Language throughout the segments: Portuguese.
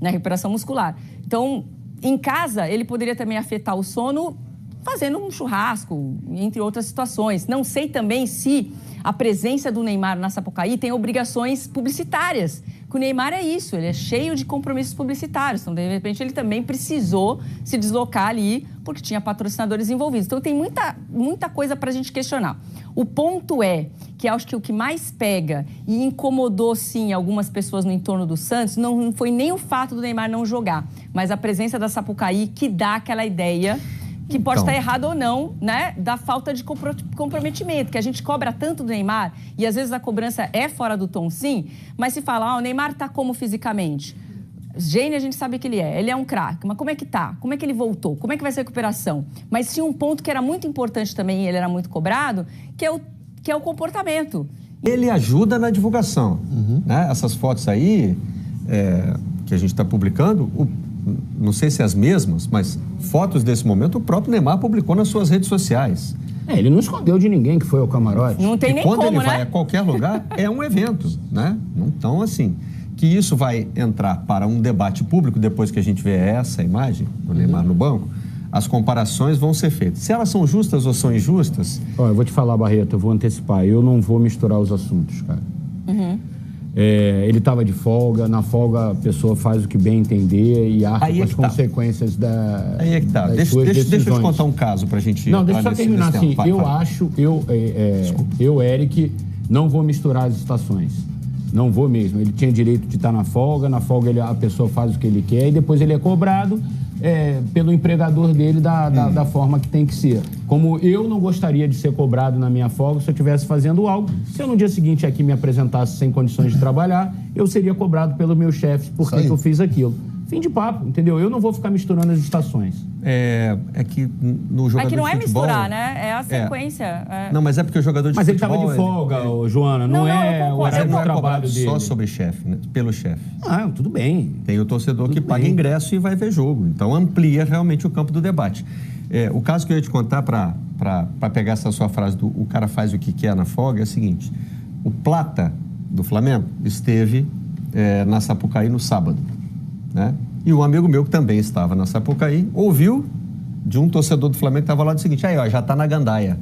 na recuperação muscular. Então, em casa, ele poderia também afetar o sono fazendo um churrasco, entre outras situações. Não sei também se a presença do Neymar na Sapucaí tem obrigações publicitárias. O Neymar é isso, ele é cheio de compromissos publicitários. Então, de repente, ele também precisou se deslocar ali porque tinha patrocinadores envolvidos. Então, tem muita coisa para a gente questionar. O ponto é que acho que o que mais pega e incomodou, sim, algumas pessoas no entorno do Santos não foi nem o fato do Neymar não jogar, mas a presença da Sapucaí que dá aquela ideia que pode estar errado ou não, né, da falta de comprometimento, que a gente cobra tanto do Neymar, e às vezes a cobrança é fora do tom, sim, mas se fala, o Neymar está como fisicamente? Gênio, a gente sabe que ele é um craque, mas como é que tá? Como é que ele voltou? Como é que vai ser a recuperação? Mas tinha um ponto que era muito importante também, ele era muito cobrado, que é o comportamento. Ele ajuda na divulgação, né? Essas fotos aí que a gente está publicando, não sei se as mesmas, mas fotos desse momento o próprio Neymar publicou nas suas redes sociais. Ele não escondeu de ninguém que foi ao camarote. Não tem nem como, né? Quando ele vai a qualquer lugar, é um evento, né? Então, assim, que isso vai entrar para um debate público depois que a gente vê essa imagem do Neymar no banco, as comparações vão ser feitas. Se elas são justas ou são injustas... Eu vou te falar, Barreto, eu vou antecipar. Eu não vou misturar os assuntos, cara. Ele estava de folga, na folga a pessoa faz o que bem entender e arca com as consequências da. Aí é que tá. Deixa eu te contar um caso pra gente. Não, deixa eu só terminar assim. Eu, Eric, não vou misturar as estações. Não vou mesmo. Ele tinha direito de estar na folga a pessoa faz o que ele quer e depois ele é cobrado pelo empregador dele da forma que tem que ser. Como eu não gostaria de ser cobrado na minha folga se eu estivesse fazendo algo, se eu no dia seguinte aqui me apresentasse sem condições de trabalhar, eu seria cobrado pelo meu chefe porque eu fiz aquilo. Fim de papo, entendeu? Eu não vou ficar misturando as estações. É que no jogador que não de é futebol, misturar, né? É a sequência. Não, mas é porque o jogador de futebol... Mas ele estava de folga, Joana, não é o horário do trabalho dele. Só sobre chefe, né? Pelo chefe. Tudo bem. Tem o torcedor que paga ingresso e vai ver jogo. Então amplia realmente o campo do debate. O caso que eu ia te contar para pegar essa sua frase do o cara faz o que quer na folga é o seguinte: o Plata do Flamengo esteve na Sapucaí no sábado, né? E um amigo meu que também estava na Sapucaí ouviu de um torcedor do Flamengo que estava lá do seguinte: já está na gandaia.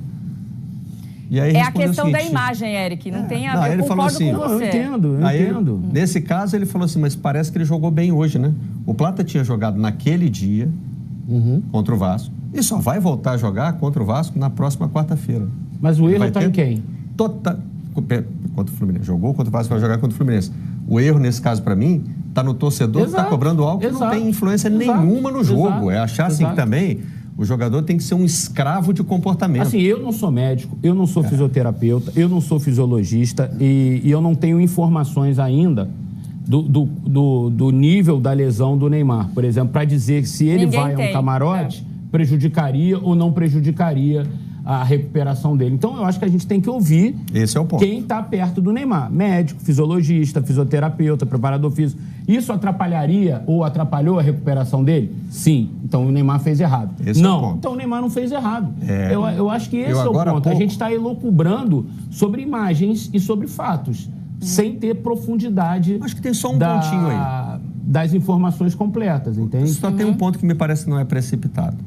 E aí a questão da imagem, Eric, não tem a ver, eu concordo com você. Eu entendo. Nesse caso ele falou assim, mas parece que ele jogou bem hoje, né? O Plata tinha jogado naquele dia contra o Vasco e só vai voltar a jogar contra o Vasco na próxima quarta-feira. Mas o erro está em quem? Contra o Fluminense. Jogou contra o Vasco, vai jogar contra o Fluminense. O erro, nesse caso, para mim, está no torcedor que está cobrando algo que não tem influência nenhuma no jogo. É achar assim que também o jogador tem que ser um escravo de comportamento. Assim, eu não sou médico, eu não sou fisioterapeuta, eu não sou fisiologista e eu não tenho informações ainda do nível da lesão do Neymar. Por exemplo, para dizer se ele vai a um camarote, prejudicaria ou não prejudicaria a recuperação dele. Então, eu acho que a gente tem que ouvir quem está perto do Neymar. Médico, fisiologista, fisioterapeuta, preparador físico. Isso atrapalharia ou atrapalhou a recuperação dele? Sim. Então, o Neymar fez errado. Então, o Neymar não fez errado. Eu acho que esse é o ponto. A gente está elocubrando sobre imagens e sobre fatos, sem ter profundidade. Acho que tem só um pontinho aí. Das informações completas, entende? Só tem um ponto que me parece que não é precipitado.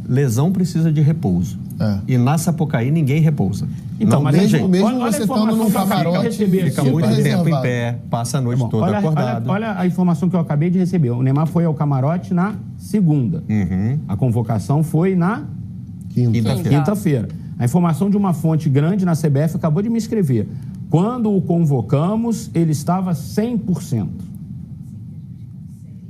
Lesão precisa de repouso. E na Sapucaí ninguém repousa. Então, não, mas mesmo você estando num camarote, fica muito tempo em pé, passa a noite toda acordado. Olha a informação que eu acabei de receber. O Neymar foi ao camarote na segunda. A convocação foi na quinta-feira. A informação de uma fonte grande na CBF acabou de me escrever. Quando o convocamos, ele estava 100%.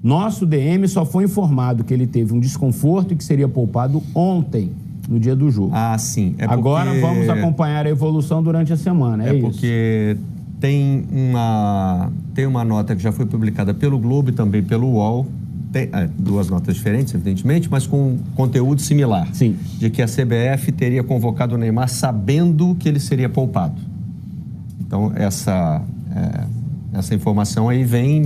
Nosso DM só foi informado que ele teve um desconforto e que seria poupado ontem, no dia do jogo. Sim. Agora vamos acompanhar a evolução durante a semana, é isso. Porque tem uma nota que já foi publicada pelo Globo e também pelo UOL, duas notas diferentes, evidentemente, mas com conteúdo similar. Sim. De que a CBF teria convocado o Neymar sabendo que ele seria poupado. Então, essa informação aí vem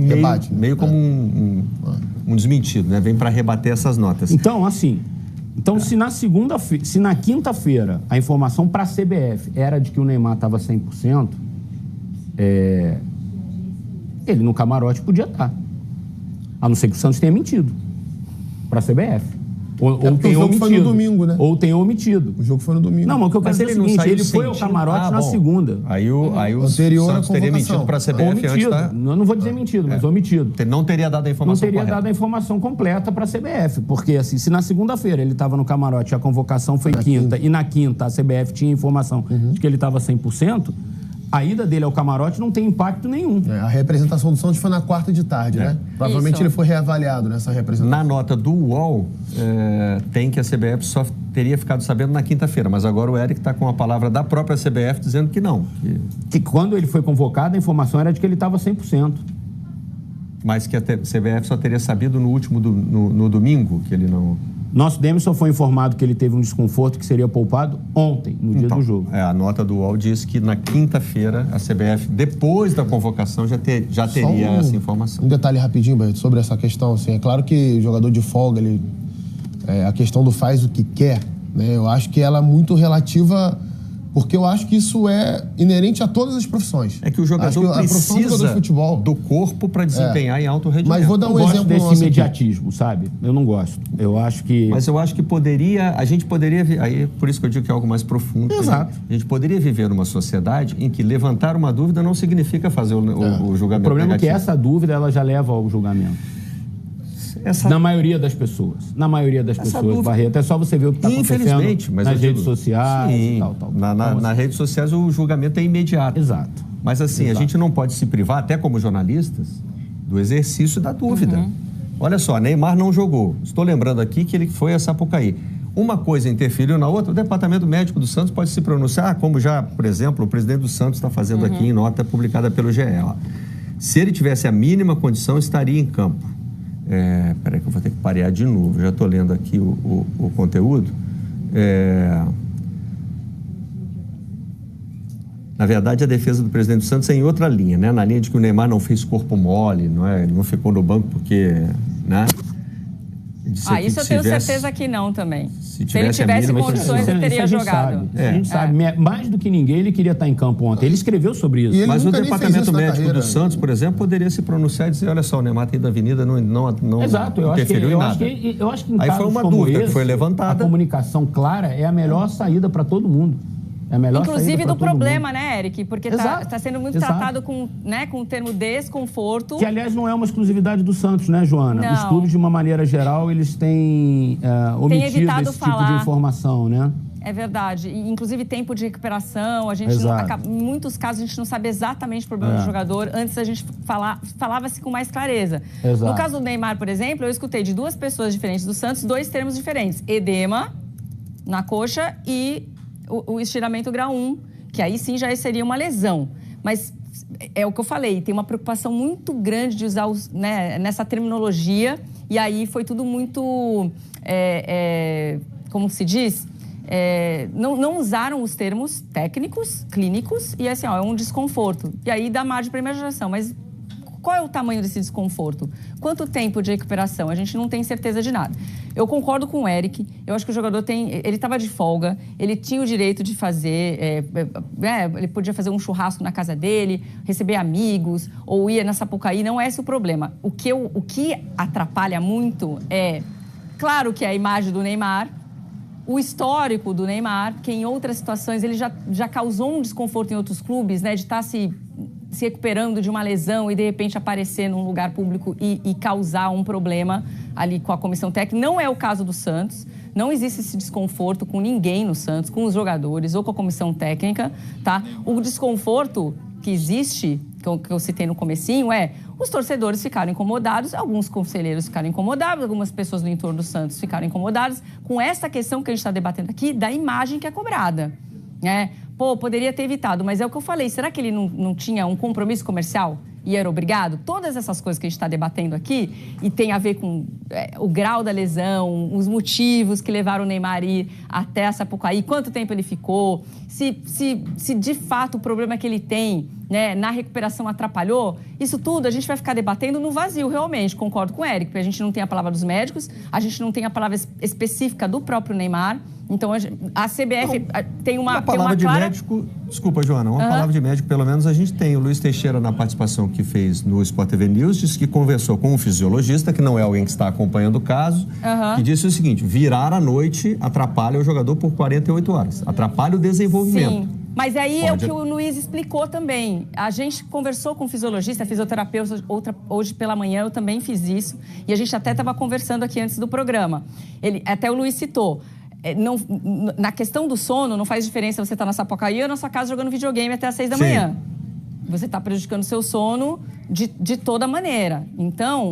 meio como um desmentido, né? Vem para rebater essas notas. Então, assim, se na quinta-feira a informação para a CBF era de que o Neymar estava 100%, ele no camarote podia estar. A não ser que o Santos tenha mentido para a CBF. Ou o jogo foi no domingo, né? Ou tenha omitido. O jogo foi no domingo. Não, mas o que eu quero dizer é o seguinte, ele foi ao camarote na segunda. Aí o Santos teria mentido para a CBF antes, tá? Eu não vou dizer mentido, mas omitido. Não teria dado a informação correta. Não teria dado a informação completa para a CBF, porque assim, se na segunda-feira ele estava no camarote e a convocação foi quinta, e na quinta a CBF tinha informação de que ele estava 100%, a ida dele ao camarote não tem impacto nenhum. A representação do Santos foi na quarta de tarde, né? Provavelmente ele foi reavaliado nessa representação. Na nota do UOL, tem que a CBF só teria ficado sabendo na quinta-feira, mas agora o Eric está com a palavra da própria CBF dizendo que não. Que quando ele foi convocado, a informação era de que ele estava 100%. Mas que a CBF só teria sabido no domingo que ele não... Nosso Demerson foi informado que ele teve um desconforto que seria poupado ontem, no dia do jogo. A nota do UOL diz que na quinta-feira a CBF, depois da convocação, já teria essa informação. Um detalhe rapidinho, Barreto, sobre essa questão. Assim, é claro que o jogador de folga, a questão do faz o que quer, né? Eu acho que ela é muito relativa, porque eu acho que isso é inerente a todas as profissões. É que o jogador precisa do corpo para desempenhar em alto rendimento. Mas vou dar um exemplo desse imediatismo, sabe? Eu não gosto. Eu acho que... Mas eu acho que a gente poderia... Aí, por isso que eu digo que é algo mais profundo. Exato. A gente poderia viver numa sociedade em que levantar uma dúvida não significa fazer o julgamento. O problema negativo. É que essa dúvida ela já leva ao julgamento. Na maioria das pessoas. Na maioria das pessoas, dúvida... Barreto. É só você ver o que está acontecendo nas redes sociais e tal. Nas redes sociais o julgamento é imediato. Exato. Mas assim, a gente não pode se privar, até como jornalistas, do exercício da dúvida. Olha só, Neymar não jogou. Estou lembrando aqui que ele foi a Sapucaí. Uma coisa interferiu na outra, o departamento médico do Santos pode se pronunciar, como já, por exemplo, o presidente do Santos está fazendo aqui em nota publicada pelo GE. Se ele tivesse a mínima condição, estaria em campo. Peraí que eu vou ter que parear de novo. Já estou lendo aqui o conteúdo. Na verdade, a defesa do presidente do Santos é em outra linha, né? Na linha de que o Neymar não fez corpo mole, não ficou no banco porque... Né? Isso eu tenho certeza que não também. Se ele tivesse condições, ele teria jogado. A gente sabe. Mais do que ninguém, ele queria estar em campo ontem. Ele escreveu sobre isso. Mas o departamento médico do Santos, por exemplo, poderia se pronunciar e dizer, olha só, o Neymar tem da Avenida, não interferiu em nada. Eu acho que em aí foi uma dúvida que foi levantada. A comunicação clara é a melhor saída para todo mundo. Inclusive do problema, né, Eric? Porque está sendo muito tratado com o termo desconforto. Que, aliás, não é uma exclusividade do Santos, né, Joana? Não. Os clubes, de uma maneira geral, eles têm omitido esse tipo de informação, né? É verdade. E, inclusive, tempo de recuperação. A gente em muitos casos, a gente não sabe exatamente o problema do jogador. Antes, a gente falava-se com mais clareza. Exato. No caso do Neymar, por exemplo, eu escutei de duas pessoas diferentes do Santos 2 termos diferentes. Edema na coxa e... o estiramento grau 1, que aí sim já seria uma lesão. Mas é o que eu falei, tem uma preocupação muito grande de usar nessa terminologia, e aí foi tudo muito, como se diz, não usaram os termos técnicos, clínicos, e assim, é um desconforto. E aí dá margem para imaginação, mas qual é o tamanho desse desconforto? Quanto tempo de recuperação? A gente não tem certeza de nada. Eu concordo com o Eric, eu acho que o jogador ele estava de folga, ele tinha o direito de fazer, ele podia fazer um churrasco na casa dele, receber amigos, ou ir na Sapucaí, não é esse o problema. O que atrapalha muito claro que é a imagem do Neymar, o histórico do Neymar, que em outras situações ele já causou um desconforto em outros clubes, né, de estar se recuperando de uma lesão e, de repente, aparecer num lugar público e causar um problema ali com a comissão técnica. Não é o caso do Santos. Não existe esse desconforto com ninguém no Santos, com os jogadores ou com a comissão técnica, tá? O desconforto que existe, que eu citei no comecinho, os torcedores ficaram incomodados, alguns conselheiros ficaram incomodados, algumas pessoas do entorno do Santos ficaram incomodadas com essa questão que a gente está debatendo aqui da imagem que é cobrada, né? Poderia ter evitado, mas é o que eu falei. Será que ele não tinha um compromisso comercial e era obrigado? Todas essas coisas que a gente está debatendo aqui, e tem a ver com o grau da lesão, os motivos que levaram o Neymar a ir até a Sapucaí, quanto tempo ele ficou, se de fato o problema que ele tem né, na recuperação atrapalhou, isso tudo a gente vai ficar debatendo no vazio, realmente. Concordo com o Eric, porque a gente não tem a palavra dos médicos, a gente não tem a palavra específica do próprio Neymar. Então, a CBF tem uma palavra de clara... médico... Desculpa, Joana. Uma palavra de médico, pelo menos, a gente tem. O Luiz Teixeira, na participação que fez no Sport TV News, disse que conversou com um fisiologista, que não é alguém que está acompanhando o caso, que disse o seguinte: virar à noite atrapalha o jogador por 48 horas. Atrapalha o desenvolvimento. Sim. Mas aí é o que o Luiz explicou também. A gente conversou com um fisiologista, fisioterapeuta, hoje pela manhã eu também fiz isso. E a gente até estava conversando aqui antes do programa. Até o Luiz citou. Na questão do sono, não faz diferença você estar na Sapucaí ou na sua casa jogando videogame até às 6 da manhã. Você está prejudicando o seu sono de toda maneira. Então...